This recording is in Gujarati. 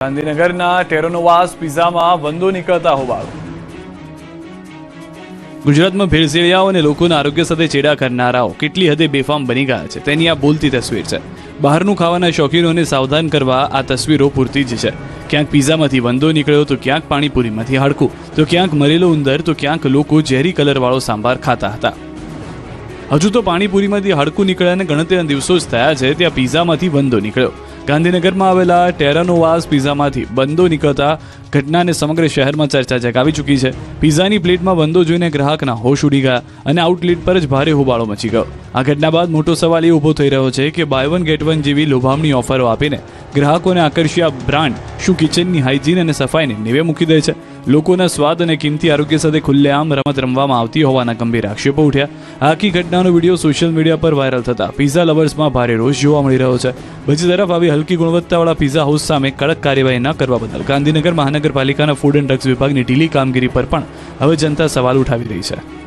ગાંધીનગરના ટેરોનોવાસ પિઝામાં વંદો નીકળતા હોબાળો. ગુજરાતમાં ભેળસેળિયાઓ અને લોકોના આરોગ્ય સાથે ચેડા કરનારાઓ કેટલી હદે બેફામ બની ગયા છે તેની આ બોલતી તસવીર છે. બહારનું ખાવાના શોખીનોને સાવધાન કરવા આ તસવીરો પૂરતી જ છે. ક્યાંક પિઝામાંથી વંદો નીકળ્યો તો ક્યાંક પાણીપુરીમાંથી હાડકું, તો ક્યાંક મરેલો ઉંદર, તો ક્યાંક લોકો ઝેરી કલરવાળો સાંભાર ખાતા હતા. હજુ તો પાણીપુરીમાંથી હાડકું નીકળ્યાને ગણતરીના દિવસો જ થયા છે, ત્યાં પિઝામાંથી વંદો નીકળ્યો. ગાંધીનગરમાં આવેલા ટેરોનોવાસ પિઝામાંથી વંદો નીકળતા ઘટનાને સમગ્ર શહેરમાં ચર્ચા જગાવી ચૂકી છે. પિઝાની પ્લેટમાં વંદો જોઈને ગ્રાહકના હોશ ઉડી ગયા અને આઉટલેટ પર જ ભારે હોબાળો મચી ગયો. આ ઘટના બાદ મોટો સવાલ એ ઊભો થઈ રહ્યો છે કે બાય વન ગેટ વન જેવી લોભામણી ઓફરો આપીને ગ્રાહકોને આકર્ષ્યા બ્રાન્ડ શું કિચનની હાઇજીન અને સફાઈને નેવે મૂકી દે છે? લોકોના સ્વાદ અને કિંમતી આરોગ્ય સાથે ખુલ્લેઆમ રમત રમવામાં આવતી હોવાના ગંભીર આક્ષેપો ઉઠ્યા. આખી ઘટનાનો વિડીયો સોશિયલ મીડિયા પર વાયરલ થતા પિઝા લવર્સમાં ભારે રોષ જોવા મળી રહ્યો છે. બીજી તરફ આવી હલકી ગુણવત્તાવાળા પિઝા હાઉસ સામે કડક કાર્યવાહી ન કરવા બદલ ગાંધીનગર મહાનગરપાલિકાના ફૂડ એન્ડ ડ્રગ્સ વિભાગની ઢીલી કામગીરી પર પણ હવે જનતા સવાલ ઉઠાવી રહી છે.